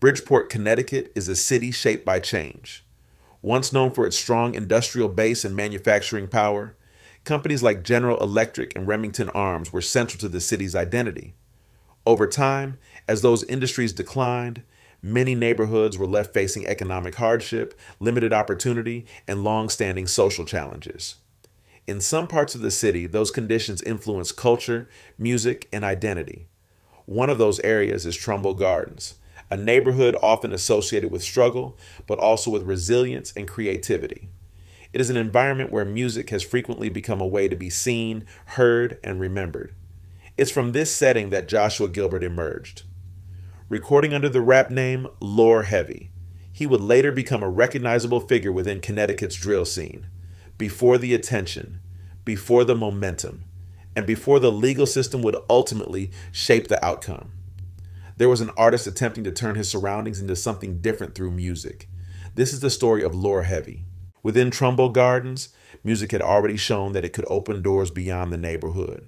Bridgeport, Connecticut is a city shaped by change. Once known for its strong industrial base and manufacturing power, companies like General Electric and Remington Arms were central to the city's identity. Over time, as those industries declined, many neighborhoods were left facing economic hardship, limited opportunity, and long-standing social challenges. In some parts of the city, those conditions influence culture, music, and identity. One of those areas is Trumbull Gardens, a neighborhood often associated with struggle, but also with resilience and creativity. It is an environment where music has frequently become a way to be seen, heard, and remembered. It's from this setting that Joshua Gilbert emerged. Recording under the rap name Lore Heavy, he would later become a recognizable figure within Connecticut's drill scene. Before the attention, before the momentum, and before the legal system would ultimately shape the outcome. There was an artist attempting to turn his surroundings into something different through music. This is the story of Lore Heavy. Within Trumbull Gardens, music had already shown that it could open doors beyond the neighborhood.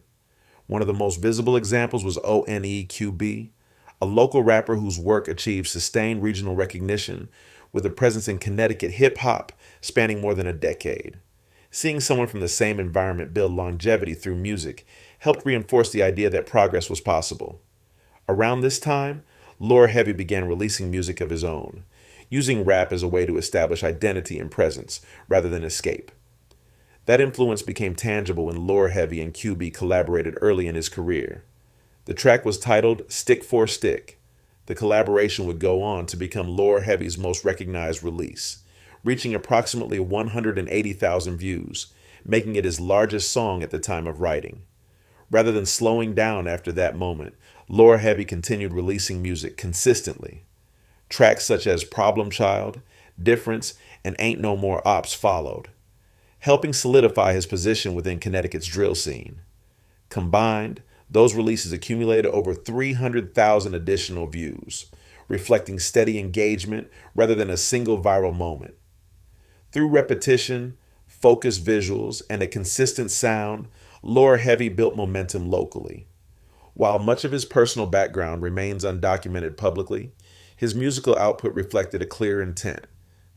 One of the most visible examples was ONEQB, a local rapper whose work achieved sustained regional recognition with a presence in Connecticut hip-hop spanning more than a decade. Seeing someone from the same environment build longevity through music helped reinforce the idea that progress was possible. Around this time, Lore Heavy began releasing music of his own, using rap as a way to establish identity and presence rather than escape. That influence became tangible when Lore Heavy and QB collaborated early in his career. The track was titled Stick for Stick. The collaboration would go on to become Lore Heavy's most recognized release, reaching approximately 180,000 views, making it his largest song at the time of writing. Rather than slowing down after that moment, Lore Heavy continued releasing music consistently. Tracks such as Problem Child, Difference, and Ain't No More Ops followed, helping solidify his position within Connecticut's drill scene. Combined, those releases accumulated over 300,000 additional views, reflecting steady engagement rather than a single viral moment. Through repetition, focused visuals, and a consistent sound, Lore Heavy built momentum locally. While much of his personal background remains undocumented publicly, his musical output reflected a clear intent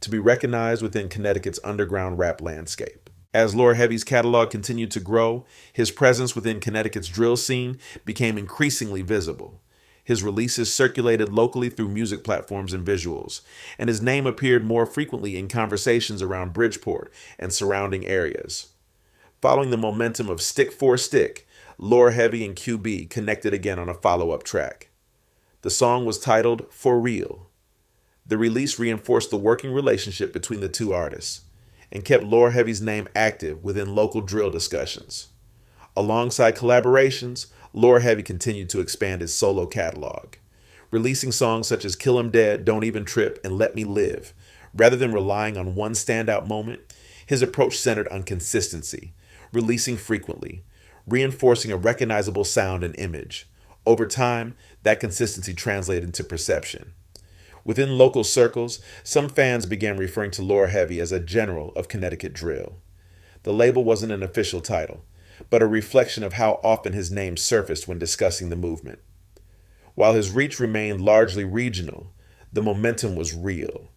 to be recognized within Connecticut's underground rap landscape. As Lore Heavy's catalog continued to grow, his presence within Connecticut's drill scene became increasingly visible. His releases circulated locally through music platforms and visuals, and his name appeared more frequently in conversations around Bridgeport and surrounding areas. Following the momentum of Stick for Stick, Lore Heavy and QB connected again on a follow-up track. The song was titled For Real. The release reinforced the working relationship between the two artists and kept Lore Heavy's name active within local drill discussions. Alongside collaborations, Lore Heavy continued to expand his solo catalog, releasing songs such as Kill 'Em Dead, Don't Even Trip, and Let Me Live. Rather than relying on one standout moment, his approach centered on consistency, releasing frequently, reinforcing a recognizable sound and image. Over time, that consistency translated into perception. Within local circles, some fans began referring to Lore Heavy as a general of Connecticut drill. The label wasn't an official title, but a reflection of how often his name surfaced when discussing the movement. While his reach remained largely regional, the momentum was real.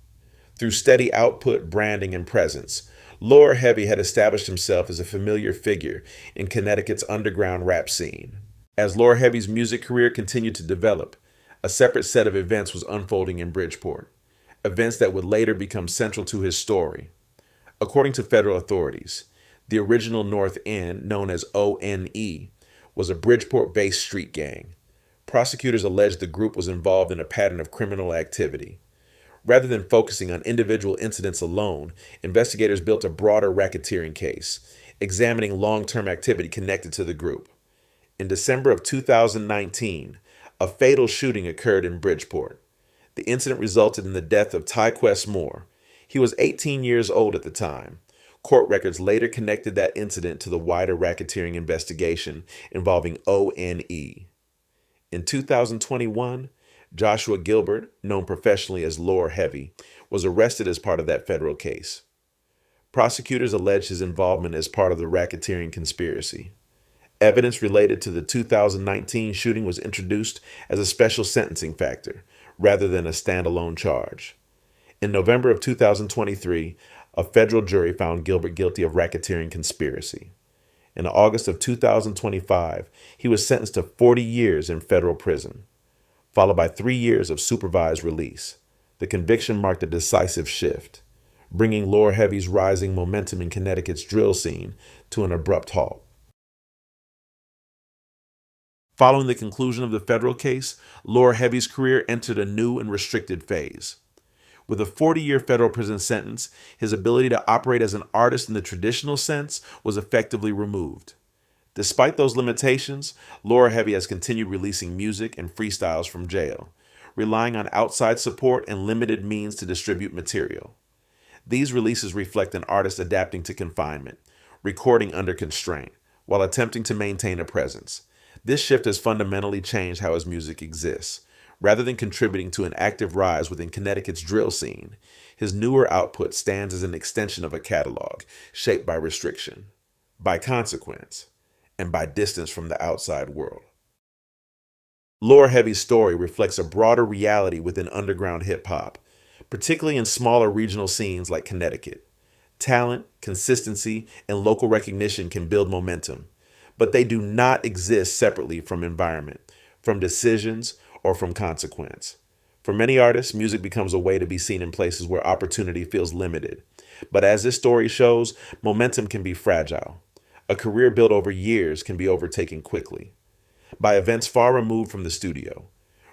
Through steady output, branding, and presence, Lore Heavy had established himself as a familiar figure in Connecticut's underground rap scene. As Lore Heavy's music career continued to develop, a separate set of events was unfolding in Bridgeport, events that would later become central to his story. According to federal authorities, the original North End, known as ONE, was a Bridgeport-based street gang. Prosecutors alleged the group was involved in a pattern of criminal activity. Rather than focusing on individual incidents alone, investigators built a broader racketeering case, examining long-term activity connected to the group. In December of 2019, a fatal shooting occurred in Bridgeport. The incident resulted in the death of Tyquest Moore. He was 18 years old at the time. Court records later connected that incident to the wider racketeering investigation involving ONE. In 2021, Joshua Gilbert, known professionally as Lore Heavy, was arrested as part of that federal case. Prosecutors alleged his involvement as part of the racketeering conspiracy. Evidence related to the 2019 shooting was introduced as a special sentencing factor, rather than a standalone charge. In November of 2023, a federal jury found Gilbert guilty of racketeering conspiracy. In August of 2025, he was sentenced to 40 years in federal prison, followed by 3 years of supervised release. The conviction marked a decisive shift, bringing Lower Heavy's rising momentum in Connecticut's drill scene to an abrupt halt. Following the conclusion of the federal case, Lower Heavy's career entered a new and restricted phase. With a 40-year federal prison sentence, his ability to operate as an artist in the traditional sense was effectively removed. Despite those limitations, Lower Heavy has continued releasing music and freestyles from jail, relying on outside support and limited means to distribute material. These releases reflect an artist adapting to confinement, recording under constraint, while attempting to maintain a presence. This shift has fundamentally changed how his music exists. Rather than contributing to an active rise within Connecticut's drill scene, his newer output stands as an extension of a catalog shaped by restriction, by consequence, and by distance from the outside world. Lower Heavy's story reflects a broader reality within underground hip-hop, particularly in smaller regional scenes like Connecticut. Talent, consistency, and local recognition can build momentum, but they do not exist separately from environment, from decisions, or from consequence. For many artists, music becomes a way to be seen in places where opportunity feels limited. But as this story shows, momentum can be fragile. A career built over years can be overtaken quickly by events far removed from the studio.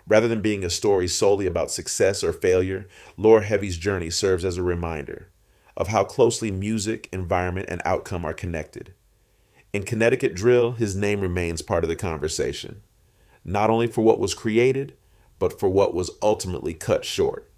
Rather than being a story solely about success or failure, Lower Heavy's journey serves as a reminder of how closely music, environment, and outcome are connected. In Connecticut drill, his name remains part of the conversation, not only for what was created, but for what was ultimately cut short.